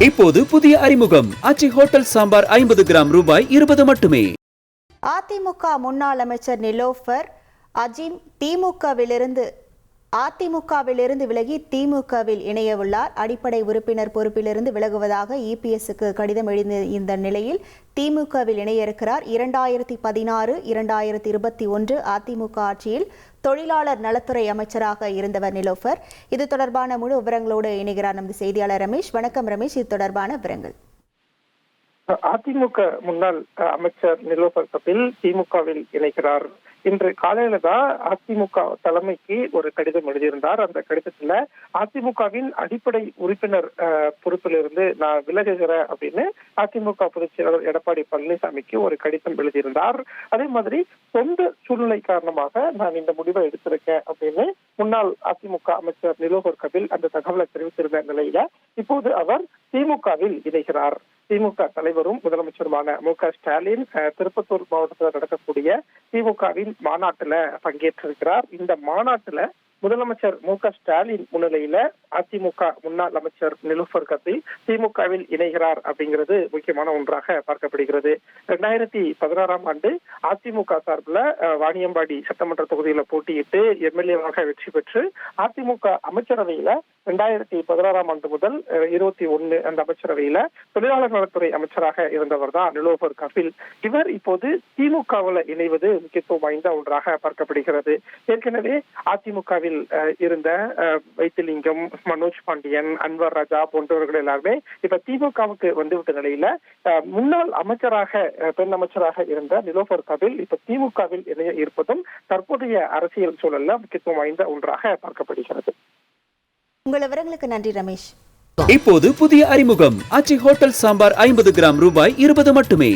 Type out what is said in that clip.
இப்போது புதிய அறிமுகம் ஆச்சி ஹோட்டல் சாம்பார் 50 கிராம் ரூபாய் 20 மட்டுமே. அதிமுக முன்னாள் அமைச்சர் நிலோஃபர் அஜீம் அதிமுகவிலிருந்து விலகி திமுகவில் இணைய உள்ளார். அடிப்படை உறுப்பினர் பொறுப்பிலிருந்து விலகுவதாக இபிஎஸ்க்கு கடிதம் எழுதிய இந்த நிலையில் திமுகவில் இணைய இருக்கிறார். 2016-2021 அதிமுக ஆட்சியில் தொழிலாளர் நலத்துறை அமைச்சராக இருந்தவர் நிலோஃபர். இது தொடர்பான முழு விவரங்களோடு இணைகிறார் நமது செய்தியாளர் ரமேஷ். வணக்கம் ரமேஷ், இது தொடர்பான விவரங்கள். அதிமுக முன்னாள் அமைச்சர் நிலோஃபர் கபில் திமுகவில் இணைக்கிறார். இன்று காலையில தான் அதிமுக தலைமைக்கு ஒரு கடிதம் எழுதியிருந்தார். அந்த கடிதத்துல அதிமுகவின் அடிப்படை உறுப்பினர் பொறுப்பிலிருந்து நான் விலகுகிறேன் அப்படின்னு அதிமுக பொதுச் செயலாளர் எடப்பாடி பழனிசாமிக்கு ஒரு கடிதம் எழுதியிருந்தார். அதே மாதிரி சொந்த சூழ்நிலை காரணமாக நான் இந்த முடிவை எடுத்திருக்கேன் அப்படின்னு முன்னாள் அதிமுக அமைச்சர் நிலோஃபர் கபில் அந்த தகவலை தெரிவித்திருந்த நிலையில இப்போது அவர் திமுகவில் இணைகிறார். திமுக தலைவரும் முதலமைச்சருமான மு.க. ஸ்டாலின் திருப்பத்தூர் மாவட்டத்தில் நடக்கக்கூடிய திமுகவின் மாநாட்டுல பங்கேற்றிருக்கிறார். இந்த மாநாட்டுல முதலமைச்சர் மு.க. ஸ்டாலின் முன்னிலையில அதிமுக முன்னாள் அமைச்சர் நிலோஃபர் கபில் திமுகவில் இணைகிறார் அப்படிங்கிறது முக்கியமான ஒன்றாக பார்க்கப்படுகிறது. 2016 ஆண்டு அதிமுக சார்பில் வாணியம்பாடி சட்டமன்ற தொகுதியில போட்டியிட்டு எம்எல்ஏவாக வெற்றி பெற்று அதிமுக அமைச்சரவையில 2016 ஆண்டு முதல் 21 அந்த அமைச்சரவையில தொழிலாளர் நலத்துறை அமைச்சராக இருந்தவர் தான் நிலோஃபர் கபில். இவர் இப்போது திமுகவில் இணைவது முக்கியத்துவம் வாய்ந்த ஒன்றாக பார்க்கப்படுகிறது. ஏற்கனவே அதிமுகவில் இருந்த வைத்திலிங்கம், மனோஜ் பாண்டியன், அன்வர் ராஜா போன்றவர்கள் எல்லாருமே இப்ப திமுகவுக்கு வந்துவிட்ட நிலையில முன்னாள் அமைச்சராக பெண் அமைச்சராக இருந்த நிலோஃபர் கபில் இப்ப திமுகவில் இணைய இருப்பதும் தற்போதைய அரசியல் சூழல்ல முக்கியத்துவம் வாய்ந்த ஒன்றாக பார்க்கப்படுகிறது. உங்கள் விவரங்களுக்கு நன்றி ரமேஷ். இப்போது புதிய அறிமுகம் ஆச்சி ஹோட்டல் சாம்பார் 50 கிராம் ரூபாய் 20 மட்டுமே.